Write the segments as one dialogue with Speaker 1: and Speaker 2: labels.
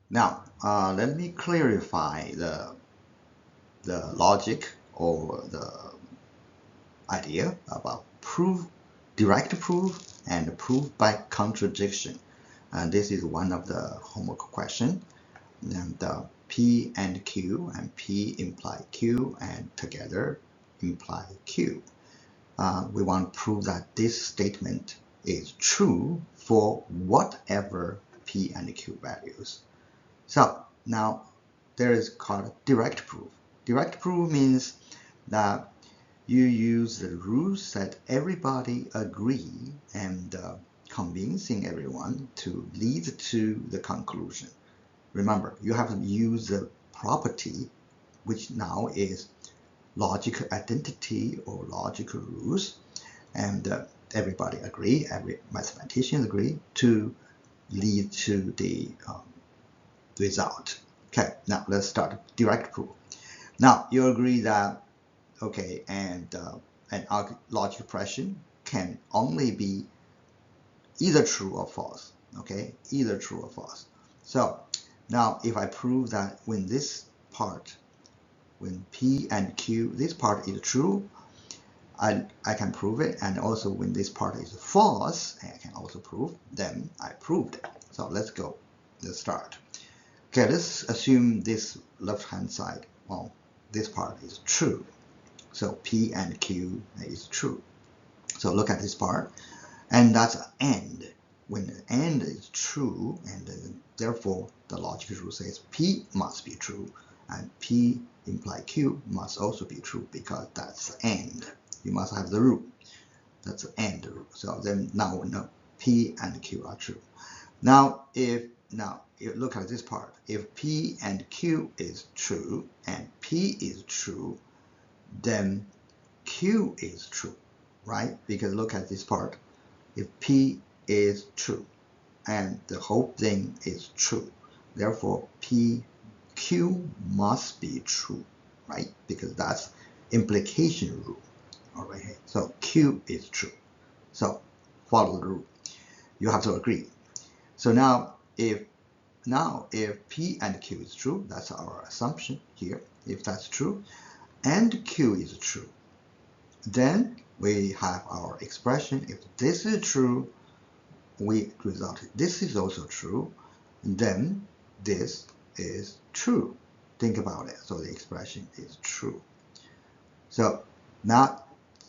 Speaker 1: Now, let me clarify the logic or the idea about direct proof and proof by contradiction. And this is one of the homework question. And P and Q, and P imply Q, and together imply Q. We want to prove that this statement is true for whatever P and Q values. So now there is called direct proof. Direct proof means that you use the rules that everybody agree and convincing everyone to lead to the conclusion. Remember, you have to use the property, which now is logical identity or logical rules, and everybody agree, every mathematician agree to lead to the result. Okay, now let's start direct proof. Now you agree that okay, and an logical expression can only be either true or false. Okay, either true or false. So now if I prove that when this part, when P and Q, this part is true, I can prove it, and also when this part is false, I can also prove, then I proved it. So let's go, let's start. Okay, let's assume this left-hand side, well, this part is true. So P and Q is true. So look at this part, and that's an AND. When the AND is true, and therefore the logical rule says P must be true, and P imply Q must also be true because that's the AND. You must have the rule. That's the AND rule. So then now we know P and Q are true. Now if you look at this part, if P and Q is true and P is true, then Q is true, right? Because look at this part. If P is true and the whole thing is true, therefore Q must be true, right? Because that's implication rule. All right, so Q is true. So follow the rule. You have to agree. So now if P and Q is true, that's our assumption here. If that's true, and Q is true, then we have our expression. If this is true, we result this is also true, then this is true. Think about it. So the expression is true. So now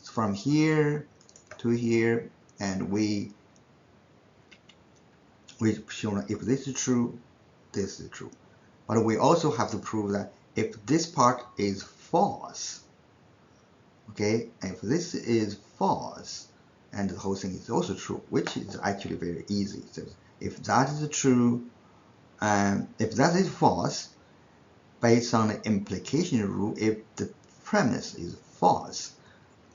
Speaker 1: from here to here, and we show if this is true, this is true. But we also have to prove that if this part is false, okay, and if this is false, and the whole thing is also true, which is actually very easy. So if that is true, and if that is false, based on the implication rule, if the premise is false,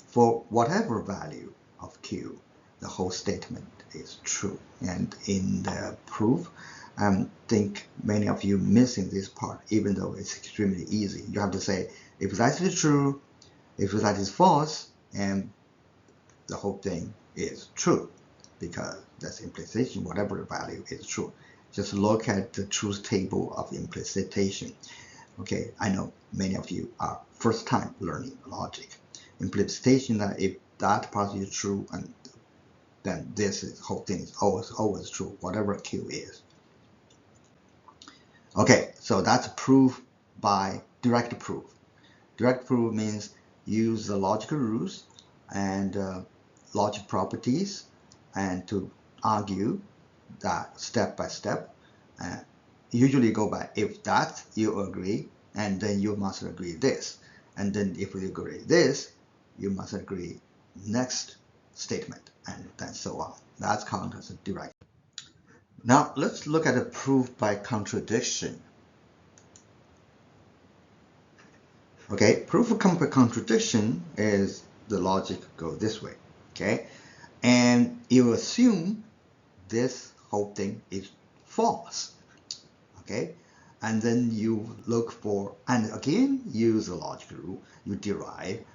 Speaker 1: for whatever value of Q, the whole statement is true. And in the proof, I think many of you missing this part, even though it's extremely easy. You have to say, if that is true, if that is false, and the whole thing is true, because that's implication, whatever value is true. Just look at the truth table of implication. Okay, I know many of you are first time learning logic. Implication that if that part is true, and then this whole thing is always true, whatever Q is. Okay, so that's proof by direct proof. Direct proof means use the logical rules and logic properties and to argue that step by step. Usually go by if that you agree, and then you must agree this, and then if you agree this, you must agree next statement, and then so on. That's called as a direct. Now let's look at a proof by contradiction. Okay, proof by contradiction is the logic go this way. Okay, and you assume this whole thing is false. Okay, and then you look for, and again use the logical rule. You derive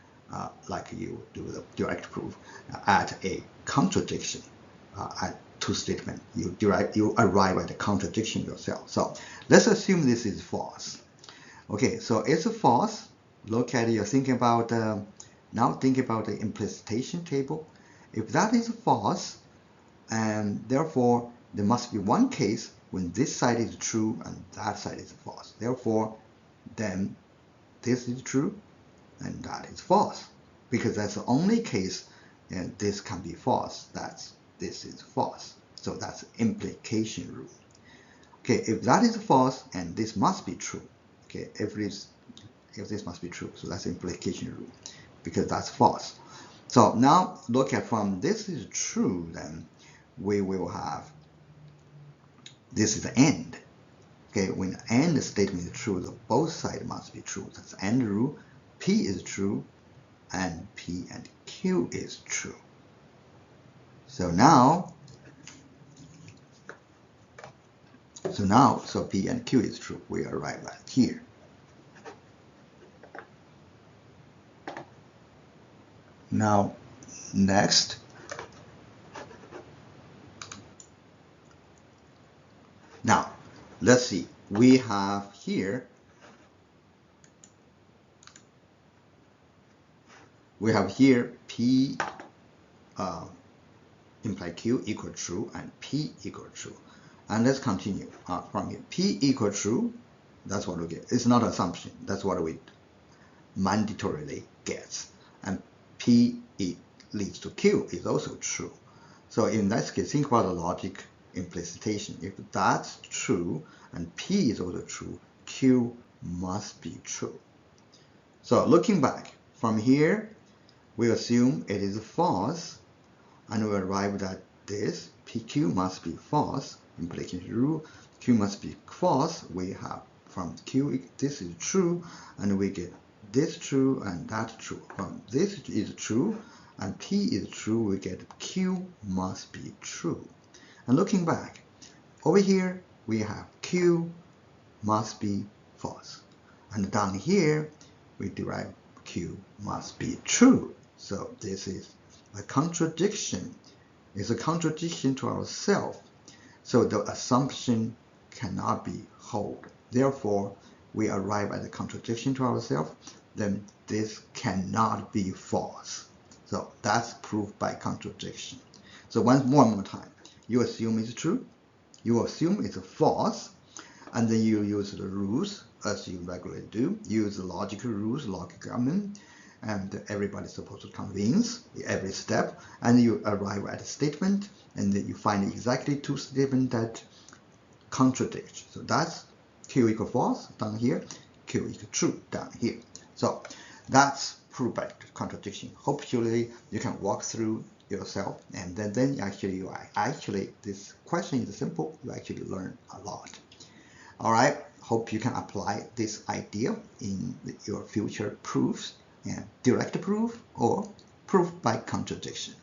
Speaker 1: like you do the direct proof at a contradiction, at two statement. You arrive at the contradiction yourself. So let's assume this is false. Okay, so it's a false. Look at it. You're thinking about now. Think about the implication table. If that is false, and therefore there must be one case when this side is true and that side is false. Therefore, then this is true and that is false, because that's the only case and this can be false. This is false. So that's implication rule. Okay, if that is false and this must be true. Okay, if this must be true, so that's implication rule, because that's false. So now look at from this is true, then we will have this is the end. Okay, when the end statement is true, the both sides must be true. That's the end rule. P is true, and P and Q is true. So now, so P and Q is true. We arrive at here. Now, next, now let's see. We have here. We have here P imply Q equal true and P equal true. And let's continue from here. P equal true, that's what we get. It's not assumption. That's what we mandatorily get. And P leads to Q is also true. So in that case, think about the logic implication. If that's true and P is also true, Q must be true. So looking back from here, we assume it is false, and we arrived at this. PQ must be false. Implication rule. Q must be false. We have from Q, this is true, and we get this true and that true. From this is true and P is true, we get Q must be true. And looking back, over here we have Q must be false. And down here we derive Q must be true. So this is a contradiction. It's a contradiction to ourselves. So the assumption cannot be hold. Therefore, we arrive at a contradiction to ourselves. Then this cannot be false. So that's proof by contradiction. So one more time. You assume it's true. You assume it's false. And then you use the rules as you regularly do. Use the logical rules, logic argument, and everybody's supposed to convince every step, and you arrive at a statement, and then you find exactly two statements that contradict. So that's Q equal false down here, Q equal true down here. So that's proof by contradiction. Hopefully you can walk through yourself, and then actually this question is simple. You actually learn a lot. All right. Hope you can apply this idea in your future proofs, and direct proof or proof by contradiction.